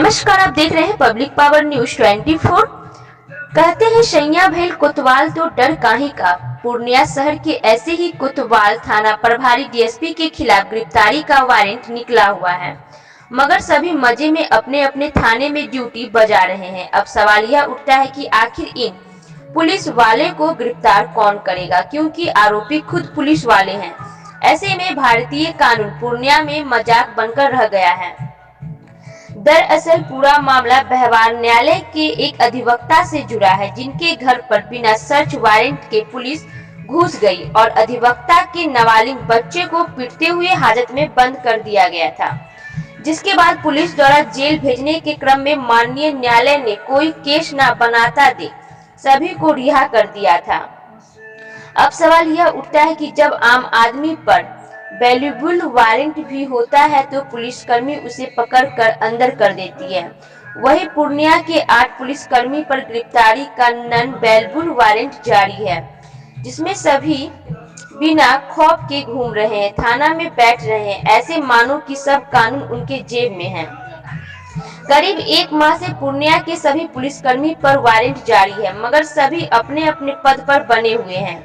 नमस्कार, आप देख रहे हैं पब्लिक पावर न्यूज 24। कहते हैं शैया भैल कोतवाल तो डर काहे का। पूर्णिया शहर के ऐसे ही कोतवाल थाना प्रभारी डीएसपी के खिलाफ गिरफ्तारी का वारंट निकला हुआ है, मगर सभी मजे में अपने अपने थाने में ड्यूटी बजा रहे हैं। अब सवाल यह उठता है कि आखिर इन पुलिस वाले को गिरफ्तार कौन करेगा, क्योंकि आरोपी खुद पुलिस वाले हैं। ऐसे में भारतीय कानून पूर्णिया में मजाक बनकर रह गया है। दरअसल पूरा मामला बहवार न्यायालय के एक अधिवक्ता से जुड़ा है, जिनके घर पर बिना सर्च वारंट के पुलिस घुस गई और अधिवक्ता के नाबालिग बच्चे को पीटते हुए हाजत में बंद कर दिया गया था, जिसके बाद पुलिस द्वारा जेल भेजने के क्रम में माननीय न्यायालय ने कोई केस न बनाता देख सभी को रिहा कर दिया था। अब सवाल यह उठता है कि जब आम आदमी पर वैल्यूबल वारंट भी होता है तो पुलिसकर्मी उसे पकड़कर अंदर कर देती है। वही पूर्णिया के 8 पुलिसकर्मी पर गिरफ्तारी का नॉन वैल्यूबल वारंट जारी है, जिसमें सभी बिना खौफ के घूम रहे हैं, थाना में बैठ रहे हैं, ऐसे मानो कि सब कानून उनके जेब में है। करीब 1 माह से पूर्णिया के सभी पुलिसकर्मी पर वारंट जारी है, मगर सभी अपने अपने पद पर बने हुए हैं।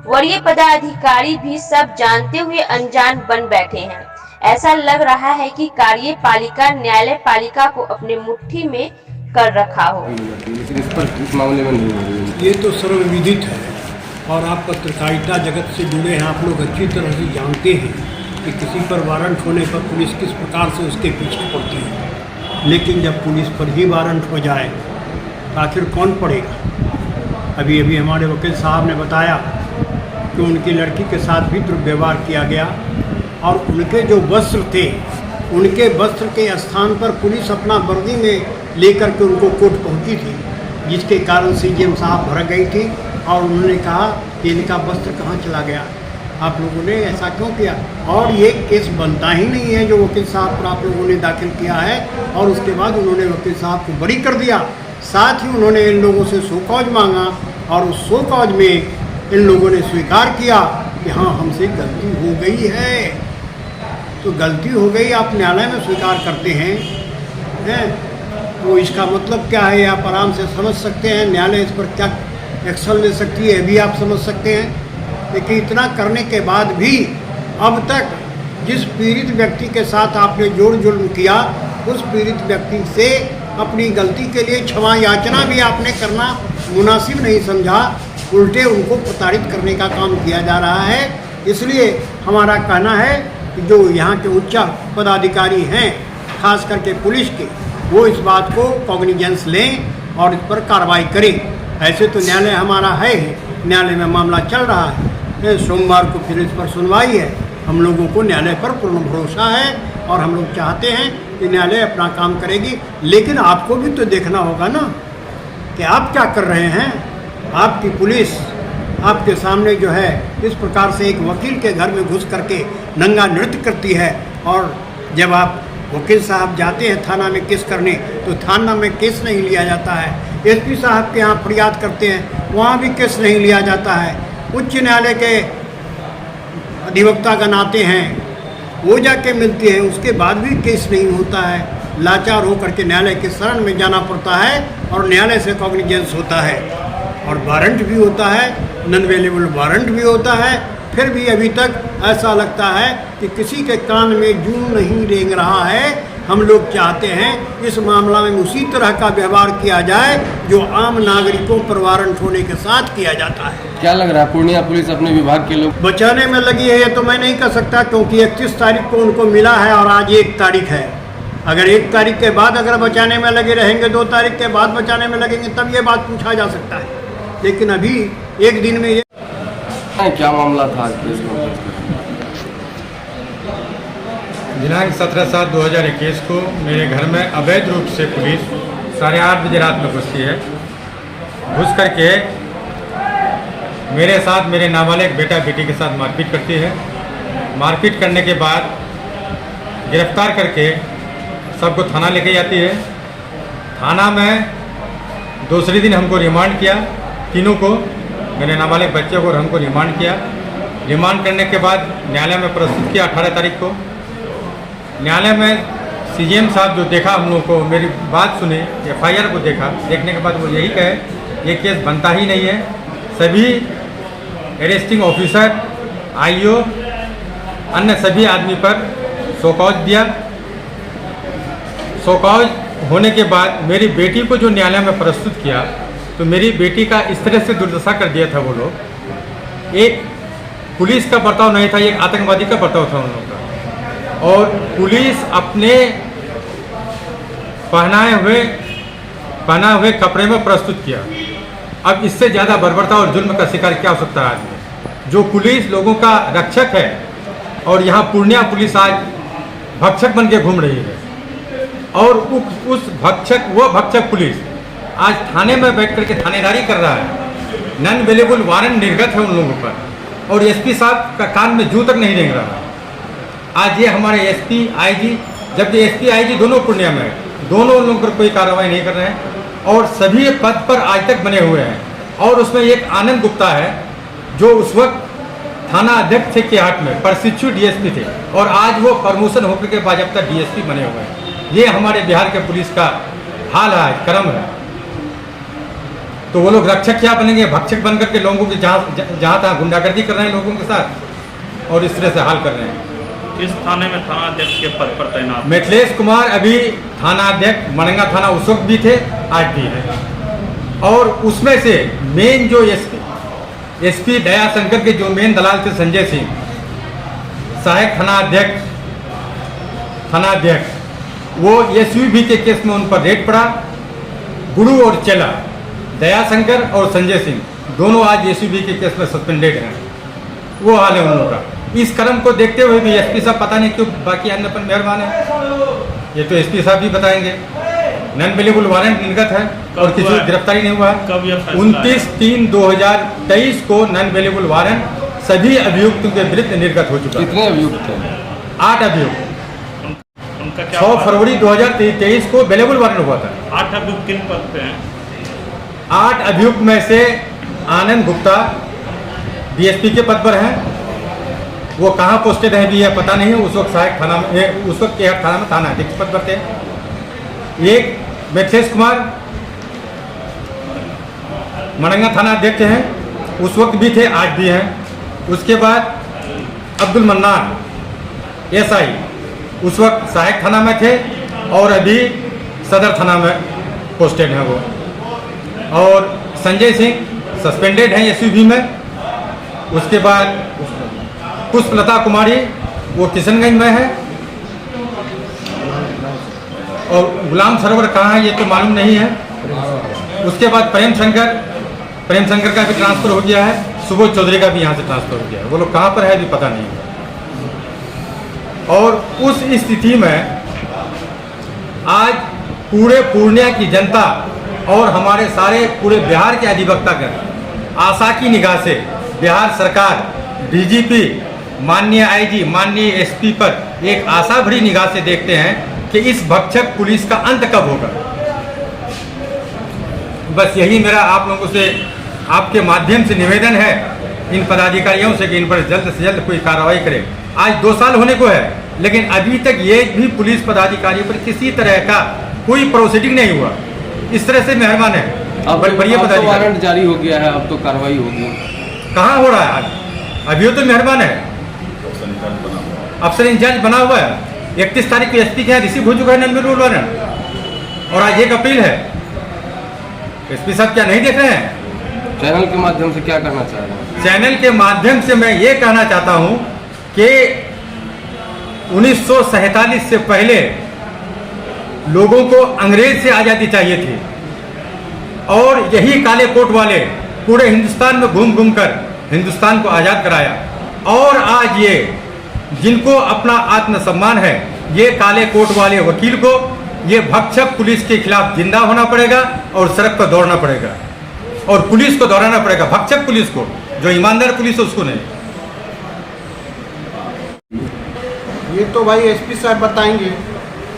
वरीय पदाधिकारी भी सब जानते हुए अनजान बन बैठे हैं। ऐसा लग रहा है कि कार्यपालिका न्यायालय पालिका को अपने मुट्ठी में कर रखा हो। लेकिन इस पर इस मामले में नहीं हो रही। ये तो सर्वविदित है और आप पत्रकारिता जगत से जुड़े हैं, आप लोग अच्छी तरह से जानते हैं कि किसी पर वारंट होने पर पुलिस किस प्रकार से उसके पीछे पड़ती है। लेकिन जब पुलिस पर ही वारंट हो जाए तो आखिर कौन पड़ेगा। अभी हमारे वकील साहब ने बताया कि उनकी लड़की के साथ भी दुर्व्यवहार किया गया और उनके जो वस्त्र थे, उनके वस्त्र के स्थान पर पुलिस अपना वर्दी में लेकर के उनको कोर्ट पहुंची थी, जिसके कारण सीजीएम साहब भड़क गई थी और उन्होंने कहा कि इनका वस्त्र कहाँ चला गया, आप लोगों ने ऐसा क्यों किया। और ये केस बनता ही नहीं है जो वकील साहब पर आप लोगों ने दाखिल किया है। और उसके बाद उन्होंने वकील साहब को बरी कर दिया। साथ ही उन्होंने इन लोगों से शो कॉज मांगा और उस शो कॉज में इन लोगों ने स्वीकार किया कि हाँ, हमसे गलती हो गई है। तो गलती हो गई आप न्यायालय में स्वीकार करते हैं तो इसका मतलब क्या है, आप आराम से समझ सकते हैं। न्यायालय इस पर क्या एक्शन ले सकती है भी आप समझ सकते हैं। लेकिन इतना करने के बाद भी अब तक जिस पीड़ित व्यक्ति के साथ आपने जोड़ जुल्म किया, उस पीड़ित व्यक्ति से अपनी गलती के लिए क्षमा याचना भी आपने करना मुनासिब नहीं समझा, उल्टे उनको प्रताड़ित करने का काम किया जा रहा है। इसलिए हमारा कहना है कि जो यहाँ के उच्च पदाधिकारी हैं, खास करके पुलिस के, वो इस बात को कॉग्निजेंस लें और इस पर कार्रवाई करें। ऐसे तो न्यायालय हमारा है, न्यायालय में मामला चल रहा है, सोमवार को फिर इस पर सुनवाई है। हम लोगों को न्यायालय पर पूर्ण भरोसा है और हम लोग चाहते हैं कि न्यायालय अपना काम करेगी। लेकिन आपको भी तो देखना होगा ना कि आप क्या कर रहे हैं। आपकी पुलिस आपके सामने जो है इस प्रकार से एक वकील के घर में घुस करके नंगा नृत्य करती है, और जब आप वकील साहब जाते हैं थाना में केस करने तो थाना में केस नहीं लिया जाता है। एसपी साहब के यहाँ फरियाद करते हैं, वहाँ भी केस नहीं लिया जाता है। उच्च न्यायालय के अधिवक्ता गणाते हैं, वो जाके मिलती है, उसके बाद भी केस नहीं होता है। लाचार होकर के न्यायालय के शरण में जाना पड़ता है और न्यायालय से कॉग्निजेंस होता है और वारंट भी होता है, नॉन अवेलेबल वारंट भी होता है। फिर भी अभी तक ऐसा लगता है कि किसी के कान में जूं नहीं रेंग रहा है। हम लोग चाहते हैं इस मामला में उसी तरह का व्यवहार किया जाए जो आम नागरिकों पर वारंट होने के साथ किया जाता है। क्या लग रहा है पूर्णिया पुलिस अपने विभाग के लोग बचाने में लगी है, ये तो मैं नहीं कह सकता, क्योंकि 31 तारीख को उनको मिला है और आज 1 तारीख है। अगर 1 तारीख के बाद अगर बचाने में लगे रहेंगे, 2 तारीख के बाद बचाने में लगेंगे, तब ये बात पूछा जा सकता है। लेकिन अभी एक दिन में ये क्या मामला था? दिनांक 17/7/2021 को मेरे घर में अवैध रूप से पुलिस 8:30 बजे रात में घुसती है। घुस करके मेरे साथ मेरे नाबालिग बेटा बेटी के साथ मारपीट करती है। मारपीट करने के बाद गिरफ्तार करके सबको थाना लेके जाती है। थाना में दूसरे दिन हमको रिमांड किया, तीनों को, मेरे नाबालिग बच्चे को हमको रिमांड किया। रिमांड करने के बाद न्यायालय में प्रस्तुत किया 18 तारीख को। न्यायालय में सीएम साहब जो देखा हम लोग को, मेरी बात सुने, एफआईआर को देखा, देखने के बाद वो यही कहे ये केस बनता ही नहीं है। सभी अरेस्टिंग ऑफिसर, आईओ, अन्य सभी आदमी पर शोकॉज दिया। शोकॉज होने के बाद मेरी बेटी को जो न्यायालय में प्रस्तुत किया तो मेरी बेटी का इस तरह से दुर्दशा कर दिया था वो लोग। एक पुलिस का बर्ताव नहीं था, एक आतंकवादी का बर्ताव था उन लोगों का। और पुलिस अपने पहनाए हुए कपड़े में प्रस्तुत किया। अब इससे ज़्यादा बर्बरता और जुल्म का शिकार क्या हो सकता है आदमी? जो पुलिस लोगों का रक्षक है और यहाँ पूर्णिया पुलिस आज भक्षक बन के घूम रही है। और वो भक्षक पुलिस आज थाने में बैठ करके थानेदारी कर रहा है। नॉन अवेलेबल वारंट निर्गत है उन लोगों पर और एसपी साहब का कान में जू तक नहीं रेंग रहा। आज ये हमारे एसपी आईजी, जबकि एसपी आईजी दोनों पूर्णिया में है, दोनों लोगों पर कोई कार्रवाई नहीं कर रहे हैं और सभी पद पर आज तक बने हुए हैं। और उसमें एक आनंद गुप्ता है जो उस वक्त थाना अध्यक्ष थे के हाट में प्रशिक्षु डीएसपी थे और आज वो प्रमोशन होकर के बाजप्ता डीएसपी बने हुए हैं। ये हमारे बिहार के पुलिस का हाल है, क्रम है। तो वो लोग रक्षक क्या बनेंगे? भक्षक बन करके लोगों की जहाँ तहाँ गुंडागर्दी कर रहे हैं लोगों के साथ और इस तरह से हाल कर रहे हैं। इस थाने में थाना अध्यक्ष के पद पर तैनात मिथिलेश कुमार अभी थाना अध्यक्ष मरंगा थाना उस वक्त भी थे, आज भी है। और उसमें से मेन जो एसपी दया शंकर के जो मेन दलाल थे संजय सिंह, सहायक थाना अध्यक्ष, वो एसयूवी के केस में उन पर रेड पड़ा। गुरु और चेला दया शंकर और संजय सिंह दोनों आज एसयूवी के केस में सस्पेंडेड हैं। वो हाल है उन लोगों का। इस क्रम को देखते हुए भी एसपी साहब पता नहीं क्यों बाकी अन्य पर मेहरबान है, ये तो एसपी साहब भी बताएंगे। नॉन अवेलेबल वारंट निर्गत है और किसी को गिरफ्तारी नहीं हुआ है। 29/3/2023 को नॉन अवेलेबल वारंट सभी अभियुक्तों के विरुद्ध निर्गत हो चुका है। कितने अभियुक्त थे? 8 अभियुक्त। उनका क्या 6 फरवरी 2023 को अवेलेबल वारंट हुआ था। 8 अभियुक्त किन पद पे हैं? 8 अभियुक्त में से आनंद गुप्ता डीएसपी के पद पर हैं। वो कहाँ पोस्टेड है भी है पता नहीं है। उस वक्त सहायक थाना में, उस वक्त के थाना में थाना अध्यक्ष पद पर थे। एक मिथिलेश कुमार मरंगा थाना अध्यक्ष हैं, उस वक्त भी थे, आज भी हैं। उसके बाद अब्दुल मन्नान एसआई, उस वक्त सहायक थाना में थे और अभी सदर थाना में पोस्टेड हैं वो। और संजय सिंह सस्पेंडेड हैं एसयूवी में। उसके बाद पुष्पलता कुमारी वो किशनगंज में है और गुलाम सरवर कहाँ है ये तो मालूम नहीं है। उसके बाद प्रेम शंकर का भी ट्रांसफ़र हो गया है। सुबोध चौधरी का भी यहाँ से ट्रांसफ़र हो गया है। वो लोग कहाँ पर है अभी पता नहीं है। और उस स्थिति में आज पूरे पूर्णिया की जनता और हमारे सारे पूरे बिहार के अधिवक्तागण आशा की निगाह से बिहार सरकार, डीजीपी, माननीय आईजी, माननीय एसपी पर एक आशा भरी निगाह से देखते हैं कि इस भक्षक पुलिस का अंत कब होगा। बस यही मेरा आप लोगों से आपके माध्यम से निवेदन है इन पदाधिकारियों से कि इन पर जल्द से जल्द कोई कार्रवाई करें। आज 2 साल होने को है लेकिन अभी तक ये भी पुलिस पदाधिकारियों पर किसी तरह का कोई प्रोसीडिंग नहीं हुआ। इस तरह से मेहरबान है। अब बढ़िया तो वारंट जारी हो गया है, अब तो कार्रवाई होगी। कहाँ हो रहा है आज? अभी तो मेहरबान है, अफसर इंचार्ज बना हुआ है। 31 तारीख को एसपी के यहाँ रिसीव हो चुका है नॉन अवेलेबल वारंट और आज 1 अप्रैल है। एसपी साहब क्या नहीं देख रहे हैं? चैनल के माध्यम से क्या करना चाह रहे हैं? चैनल के माध्यम से मैं ये कहना चाहता हूँ कि 1947 से पहले लोगों को अंग्रेज से आज़ादी चाहिए थी और यही काले कोट वाले पूरे हिंदुस्तान में घूम घूम कर हिंदुस्तान को आज़ाद कराया। और आज ये जिनको अपना आत्मसम्मान है, ये काले कोट वाले वकील को ये भक्षक पुलिस के खिलाफ जिंदा होना पड़ेगा और सड़क पर दौड़ना पड़ेगा और पुलिस को दौड़ाना पड़ेगा, भक्षक पुलिस को। जो ईमानदार पुलिस है उसको नहीं। ये तो भाई एसपी साहब बताएंगे।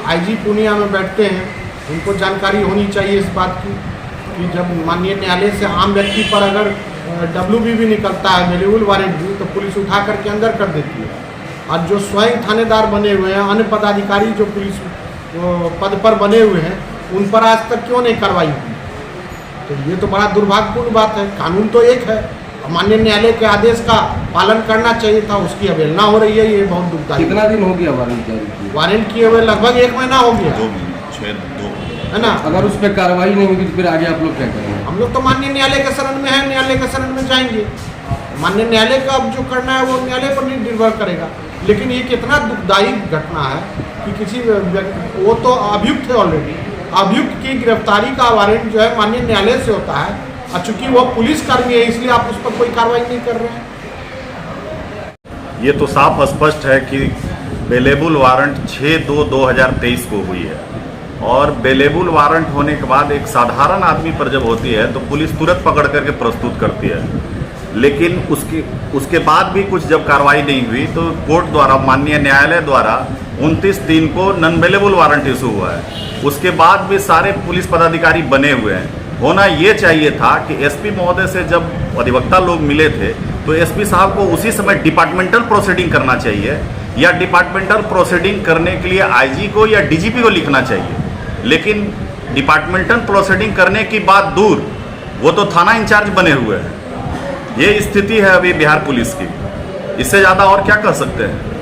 आईजी पूर्णिया में बैठते हैं, उनको जानकारी होनी चाहिए इस बात की कि जब माननीय न्यायालय से आम व्यक्ति पर अगर WB भी निकलता है, अवेलेबल वारंट भी, तो पुलिस उठा करके अंदर कर देती है। और जो स्वयं थानेदार बने हुए हैं, अन्य पदाधिकारी जो पुलिस पद पर बने हुए हैं, उन पर आज तक क्यों नहीं कार्रवाई हुई? तो ये तो बड़ा दुर्भाग्यपूर्ण बात है। कानून तो एक है, माननीय न्यायालय के आदेश का पालन करना चाहिए था, उसकी अवहेलना हो रही है, ये बहुत दुखदायी। कितना दिन हो गया वारंट जारी किए? वारंट किए हुए लगभग 1 महीना हो गया, 2 महीने 2 है ना। अगर उस पर कार्रवाई नहीं होगी तो फिर आगे आप लोग क्या करेंगे? हम लोग तो माननीय न्यायालय के शरण में है, न्यायालय के शरण में जाएंगे। माननीय न्यायालय का अब जो करना है वो न्यायालय पर निर्भर करेगा। लेकिन ये कितना दुखदायी घटना है कि किसी वो तो अभियुक्त है ऑलरेडी, अभियुक्त की गिरफ्तारी का वारंट जो है माननीय न्यायालय से होता है, और चूंकि वो पुलिसकर्मी है इसलिए आप उस पर कोई कार्रवाई नहीं कर रहे हैं। ये तो साफ स्पष्ट है कि बेलेबल वारंट 6/2/2023 को हुई है, और बेलेबल वारंट होने के बाद एक साधारण आदमी पर जब होती है तो पुलिस तुरंत पकड़ करके प्रस्तुत करती है। लेकिन उसके बाद भी कुछ जब कार्रवाई नहीं हुई तो कोर्ट द्वारा, माननीय न्यायालय द्वारा 29/3 को नॉन बेलेबल वारंट इशू हुआ है। उसके बाद भी सारे पुलिस पदाधिकारी बने हुए हैं। होना ये चाहिए था कि एसपी महोदय से जब अधिवक्ता लोग मिले थे तो एसपी साहब को उसी समय डिपार्टमेंटल प्रोसीडिंग करना चाहिए, या डिपार्टमेंटल प्रोसीडिंग करने के लिए आईजी को या डीजीपी को लिखना चाहिए। लेकिन डिपार्टमेंटल प्रोसीडिंग करने की बात दूर, वो तो थाना इंचार्ज बने हुए हैं। ये स्थिति है अभी बिहार पुलिस की, इससे ज़्यादा और क्या कर सकते हैं?